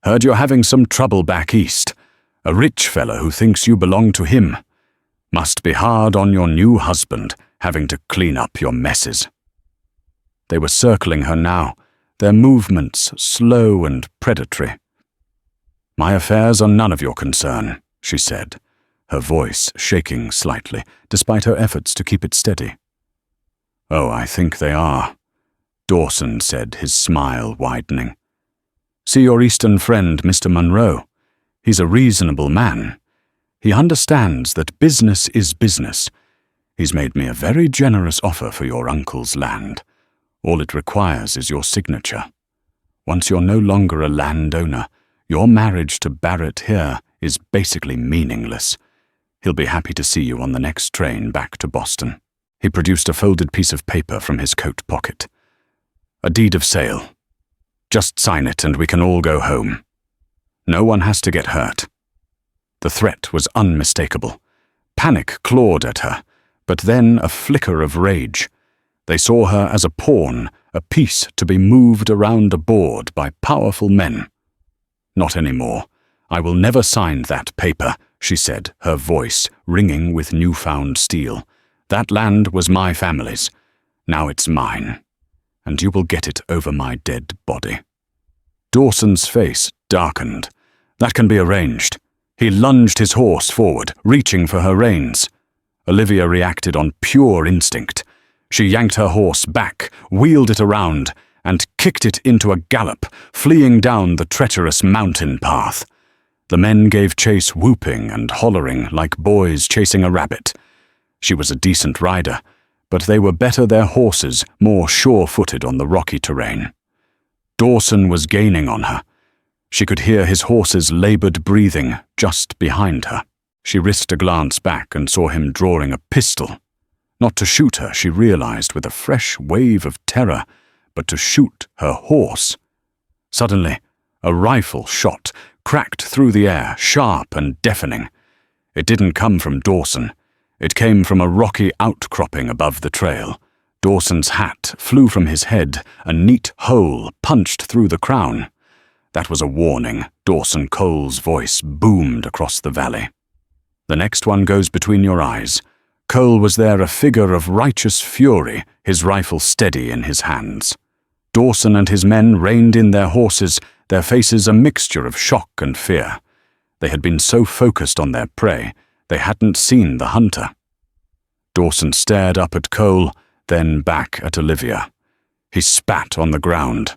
"Heard you're having some trouble back east. A rich fellow who thinks you belong to him. Must be hard on your new husband, having to clean up your messes." They were circling her now, their movements slow and predatory. "My affairs are none of your concern," she said, her voice shaking slightly, despite her efforts to keep it steady. "Oh, I think they are," Dawson said, his smile widening. "See your eastern friend, Mr. Monroe. He's a reasonable man. He understands that business is business. He's made me a very generous offer for your uncle's land. All it requires is your signature. Once you're no longer a landowner, your marriage to Barrett here is basically meaningless. He'll be happy to see you on the next train back to Boston." He produced a folded piece of paper from his coat pocket. "A deed of sale. Just sign it and we can all go home. No one has to get hurt." The threat was unmistakable. Panic clawed at her, but then a flicker of rage. They saw her as a pawn, a piece to be moved around a board by powerful men. "Not anymore. I will never sign that paper," she said, her voice ringing with newfound steel. "That land was my family's. Now it's mine. And you will get it over my dead body." Dawson's face darkened. "That can be arranged." He lunged his horse forward, reaching for her reins. Olivia reacted on pure instinct. She yanked her horse back, wheeled it around, and kicked it into a gallop, fleeing down the treacherous mountain path. The men gave chase, whooping and hollering like boys chasing a rabbit. She was a decent rider, but they were better their horses, more sure-footed on the rocky terrain. Dawson was gaining on her. She could hear his horse's labored breathing just behind her. She risked a glance back and saw him drawing a pistol. Not to shoot her, she realized with a fresh wave of terror, but to shoot her horse. Suddenly, a rifle shot cracked through the air, sharp and deafening. It didn't come from Dawson. It came from a rocky outcropping above the trail. Dawson's hat flew from his head, a neat hole punched through the crown. That was a warning. Dawson Cole's voice boomed across the valley. The next one goes between your eyes. Cole was there, a figure of righteous fury, his rifle steady in his hands. Dawson and his men reined in their horses, their faces a mixture of shock and fear. They had been so focused on their prey, they hadn't seen the hunter. Dawson stared up at Cole, then back at Olivia. He spat on the ground.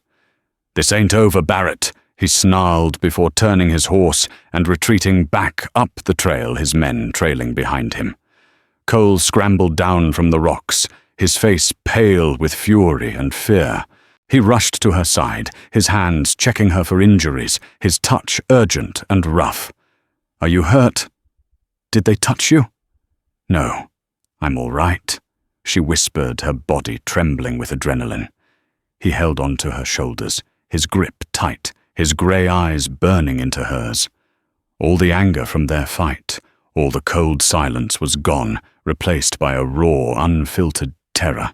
"This ain't over, Barrett," he snarled before turning his horse and retreating back up the trail, his men trailing behind him. Cole scrambled down from the rocks, his face pale with fury and fear. He rushed to her side, his hands checking her for injuries, his touch urgent and rough. "Are you hurt? Did they touch you?" "No, I'm all right," she whispered, her body trembling with adrenaline. He held onto her shoulders, his grip tight, his grey eyes burning into hers. All the anger from their fight, all the cold silence was gone, replaced by a raw, unfiltered terror.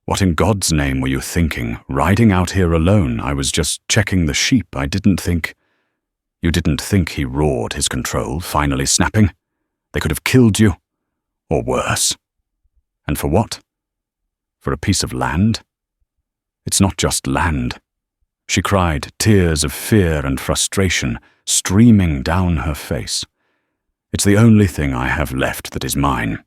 "What in God's name were you thinking, riding out here alone? I was just checking the sheep. I didn't think—" "You didn't think," he roared, his control finally snapping. "They could have killed you. Or worse. And for what? For a piece of land? It's not just land," she cried, tears of fear and frustration streaming down her face. "It's the only thing I have left that is mine.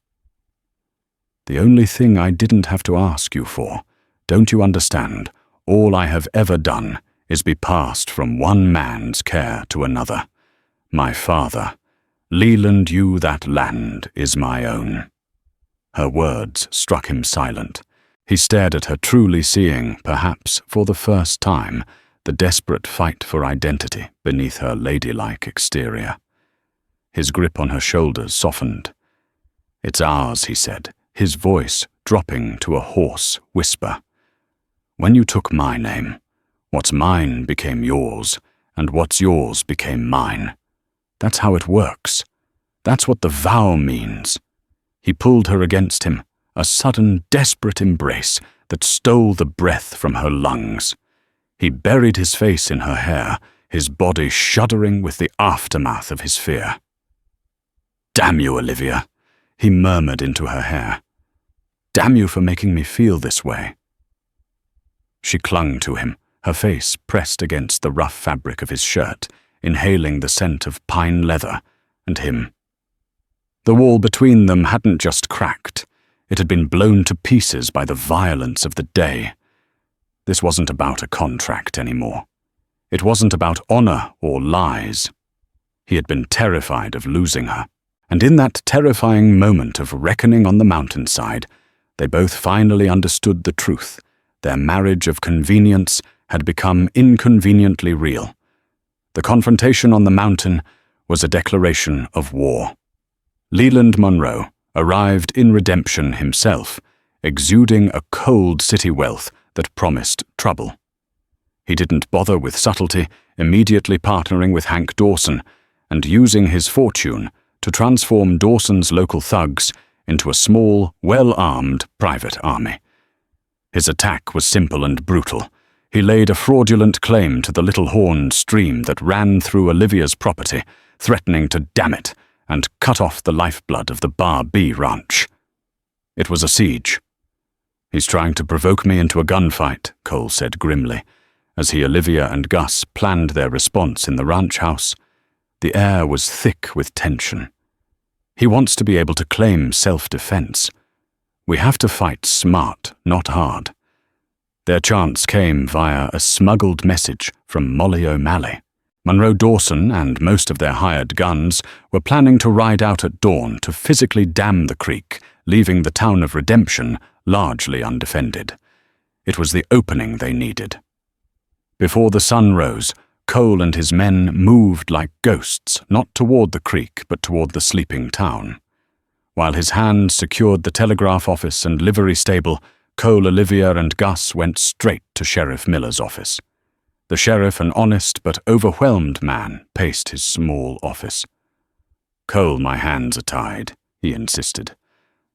The only thing I didn't have to ask you for. Don't you understand? All I have ever done is be passed from one man's care to another. My father. Leland you that land is my own." Her words struck him silent. He stared at her, truly seeing, perhaps for the first time, the desperate fight for identity beneath her ladylike exterior. His grip on her shoulders softened. "It's ours," he said, his voice dropping to a hoarse whisper. "When you took my name, what's mine became yours, and what's yours became mine. That's how it works. That's what the vow means." He pulled her against him, a sudden, desperate embrace that stole the breath from her lungs. He buried his face in her hair, his body shuddering with the aftermath of his fear. "Damn you, Olivia," he murmured into her hair. "Damn you for making me feel this way." She clung to him, her face pressed against the rough fabric of his shirt, inhaling the scent of pine leather, and him. The wall between them hadn't just cracked. It had been blown to pieces by the violence of the day. This wasn't about a contract anymore. It wasn't about honor or lies. He had been terrified of losing her. And in that terrifying moment of reckoning on the mountainside, they both finally understood the truth. Their marriage of convenience had become inconveniently real. The confrontation on the mountain was a declaration of war. Leland Monroe arrived in redemption himself, exuding a cold city wealth that promised trouble. He didn't bother with subtlety, immediately partnering with Hank Dawson and using his fortune to transform Dawson's local thugs into a small, well-armed private army. His attack was simple and brutal. He laid a fraudulent claim to the Little Horn stream that ran through Olivia's property, threatening to dam it and cut off the lifeblood of the Bar B ranch. It was a siege. "He's trying to provoke me into a gunfight," Cole said grimly, as he, Olivia, and Gus planned their response in the ranch house. The air was thick with tension. "He wants to be able to claim self-defense. We have to fight smart, not hard." Their chance came via a smuggled message from Molly O'Malley. Monroe Dawson and most of their hired guns were planning to ride out at dawn to physically dam the creek, leaving the town of Redemption largely undefended. It was the opening they needed. Before the sun rose, Cole and his men moved like ghosts, not toward the creek, but toward the sleeping town. While his hand secured the telegraph office and livery stable, Cole, Olivia, and Gus went straight to Sheriff Miller's office. The sheriff, an honest but overwhelmed man, paced his small office. "Cole, my hands are tied," he insisted.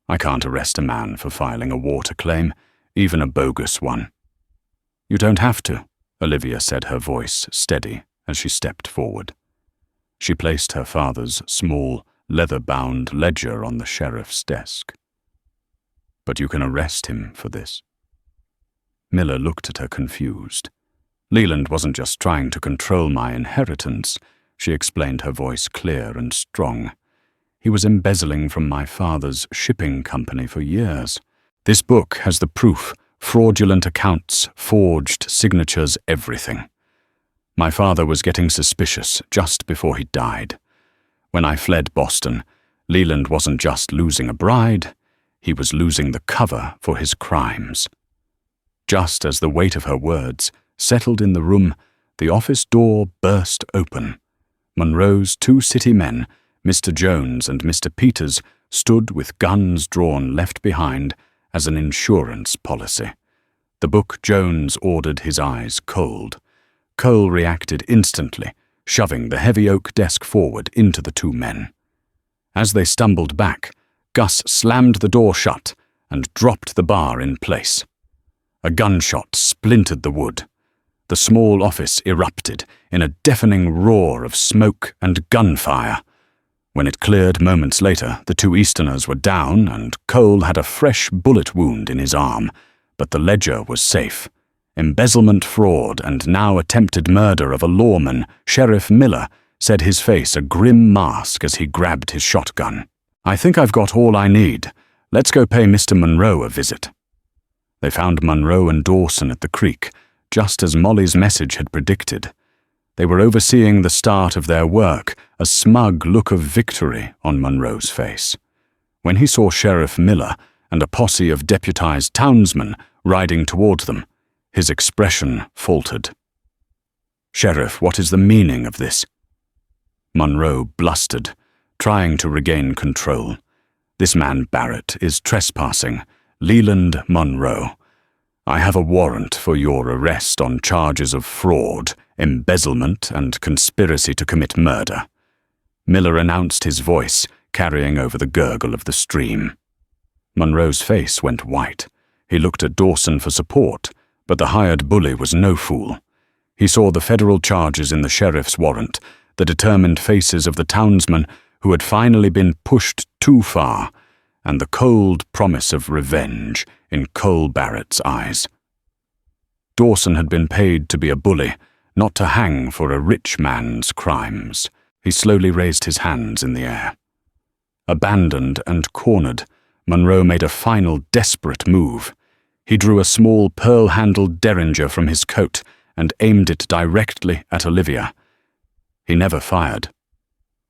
"I can't arrest a man for filing a water claim, even a bogus one." "You don't have to," Olivia said, her voice steady as she stepped forward. She placed her father's small, leather-bound ledger on the sheriff's desk. "But you can arrest him for this." Miller looked at her confused. "Leland wasn't just trying to control my inheritance," she explained, her voice clear and strong. "He was embezzling from my father's shipping company for years. This book has the proof, fraudulent accounts, forged signatures, everything. My father was getting suspicious just before he died. When I fled Boston, Leland wasn't just losing a bride, he was losing the cover for his crimes." Just as the weight of her words settled in the room, the office door burst open. Monroe's 2 city men, Mr. Jones and Mr. Peters, stood with guns drawn left behind as an insurance policy. The book Jones ordered his eyes cold. Cole reacted instantly, shoving the heavy oak desk forward into the 2 men. As they stumbled back, Gus slammed the door shut and dropped the bar in place. A gunshot splintered the wood. The small office erupted in a deafening roar of smoke and gunfire. When it cleared moments later, the 2 Easterners were down and Cole had a fresh bullet wound in his arm, but the ledger was safe. Embezzlement, fraud, and now attempted murder of a lawman, Sheriff Miller, said, his face a grim mask as he grabbed his shotgun. "I think I've got all I need. Let's go pay Mr. Monroe a visit." They found Monroe and Dawson at the creek, just as Molly's message had predicted. They were overseeing the start of their work, a smug look of victory on Monroe's face. When he saw Sheriff Miller and a posse of deputized townsmen riding toward them, his expression faltered. "Sheriff, what is the meaning of this?" Monroe blustered, trying to regain control. "This man Barrett is trespassing. Leland Monroe. I have a warrant for your arrest on charges of fraud, embezzlement, and conspiracy to commit murder." Miller announced, his voice carrying over the gurgle of the stream. Monroe's face went white. He looked at Dawson for support, but the hired bully was no fool. He saw the federal charges in the sheriff's warrant, the determined faces of the townsmen who had finally been pushed too far, and the cold promise of revenge in Cole Barrett's eyes. Dawson had been paid to be a bully, not to hang for a rich man's crimes. He slowly raised his hands in the air. Abandoned and cornered, Monroe made a final desperate move. He drew a small pearl-handled derringer from his coat and aimed it directly at Olivia. He never fired.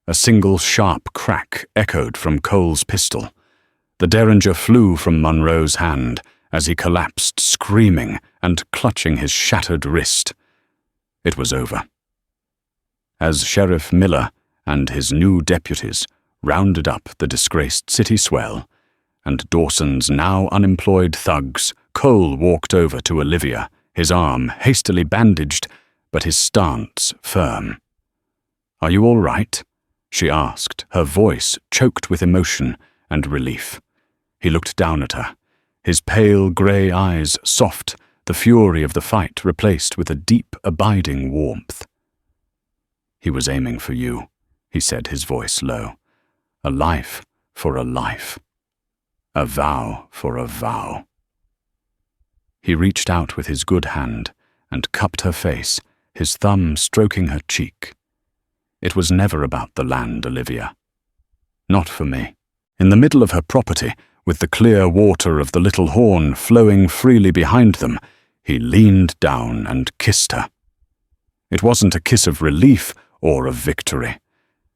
A single sharp crack echoed from Cole's pistol. The derringer flew from Monroe's hand as he collapsed, screaming and clutching his shattered wrist. It was over. As Sheriff Miller and his new deputies rounded up the disgraced city swell, and Dawson's now unemployed thugs, Cole walked over to Olivia, his arm hastily bandaged, but his stance firm. "Are you all right?" she asked, her voice choked with emotion and relief. He looked down at her, his pale grey eyes soft, the fury of the fight replaced with a deep, abiding warmth. "He was aiming for you," he said, his voice low. "A life for a life. A vow for a vow." He reached out with his good hand and cupped her face, his thumb stroking her cheek. "It was never about the land, Olivia. Not for me." In the middle of her property, with the clear water of the Little Horn flowing freely behind them, he leaned down and kissed her. It wasn't a kiss of relief or of victory.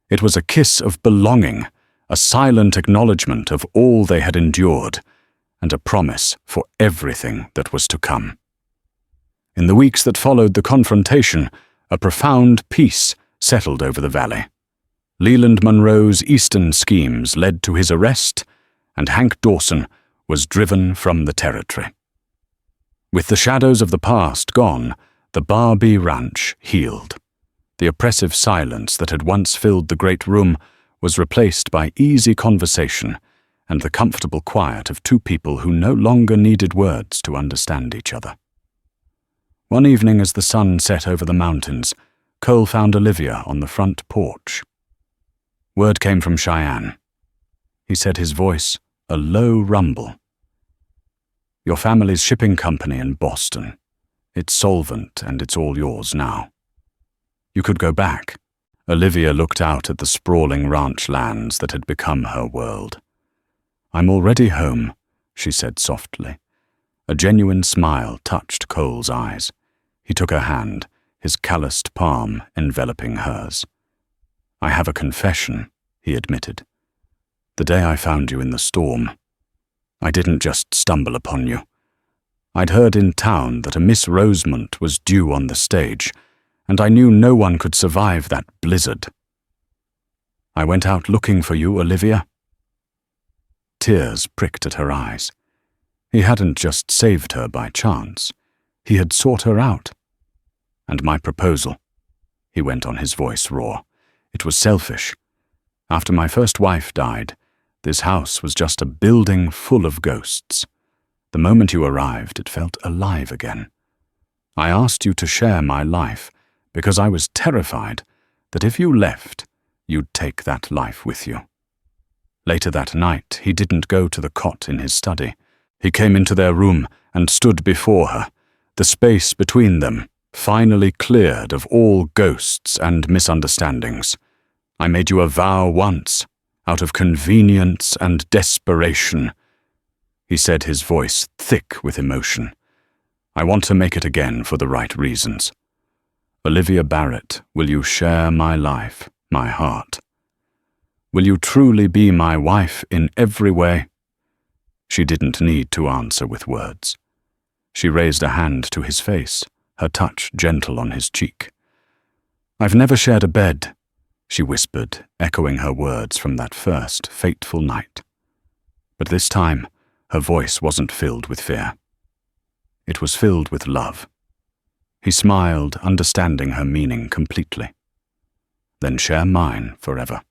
It was a kiss of belonging, a silent acknowledgement of all they had endured, and a promise for everything that was to come. In the weeks that followed the confrontation, a profound peace settled over the valley. Leland Monroe's eastern schemes led to his arrest, and Hank Dawson was driven from the territory. With the shadows of the past gone, the Barbie Ranch healed. The oppressive silence that had once filled the great room was replaced by easy conversation and the comfortable quiet of 2 people who no longer needed words to understand each other. One evening as the sun set over the mountains, Cole found Olivia on the front porch. Word came from Cheyenne. He said, his voice a low rumble. "Your family's shipping company in Boston. It's solvent and it's all yours now. You could go back." Olivia looked out at the sprawling ranch lands that had become her world. "I'm already home," she said softly. A genuine smile touched Cole's eyes. He took her hand, his calloused palm enveloping hers. "I have a confession," he admitted. "The day I found you in the storm, I didn't just stumble upon you. I'd heard in town that a Miss Rosemont was due on the stage, and I knew no one could survive that blizzard. I went out looking for you, Olivia." Tears pricked at her eyes. He hadn't just saved her by chance. He had sought her out. "And my proposal," he went on, his voice raw. "It was selfish. After my first wife died, this house was just a building full of ghosts. The moment you arrived, it felt alive again. I asked you to share my life because I was terrified that if you left, you'd take that life with you." Later that night, he didn't go to the cot in his study. He came into their room and stood before her, the space between them finally cleared of all ghosts and misunderstandings. "I made you a vow once, out of convenience and desperation," he said, his voice thick with emotion. "I want to make it again for the right reasons. Olivia Barrett, will you share my life, my heart? Will you truly be my wife in every way?" She didn't need to answer with words. She raised a hand to his face, her touch gentle on his cheek. "I've never shared a bed," she whispered, echoing her words from that first fateful night. But this time, her voice wasn't filled with fear. It was filled with love. He smiled, understanding her meaning completely. "Then share mine forever."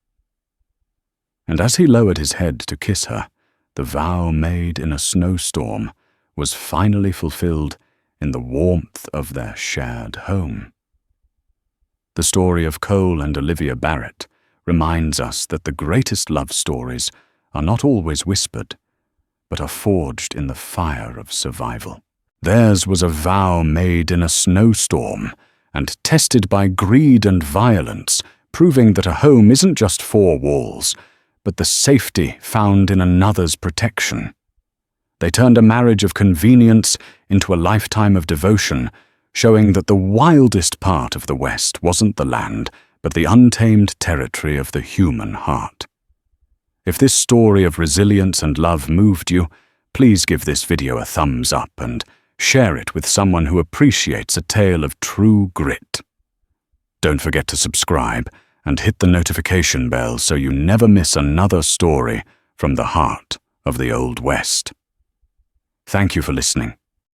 And as he lowered his head to kiss her, the vow made in a snowstorm was finally fulfilled in the warmth of their shared home. The story of Cole and Olivia Barrett reminds us that the greatest love stories are not always whispered, but are forged in the fire of survival. Theirs was a vow made in a snowstorm and tested by greed and violence, proving that a home isn't just four walls, but the safety found in another's protection. They turned a marriage of convenience into a lifetime of devotion, showing that the wildest part of the West wasn't the land, but the untamed territory of the human heart. If this story of resilience and love moved you, please give this video a thumbs up and share it with someone who appreciates a tale of true grit. Don't forget to subscribe and hit the notification bell so you never miss another story from the heart of the Old West. Thank you for listening.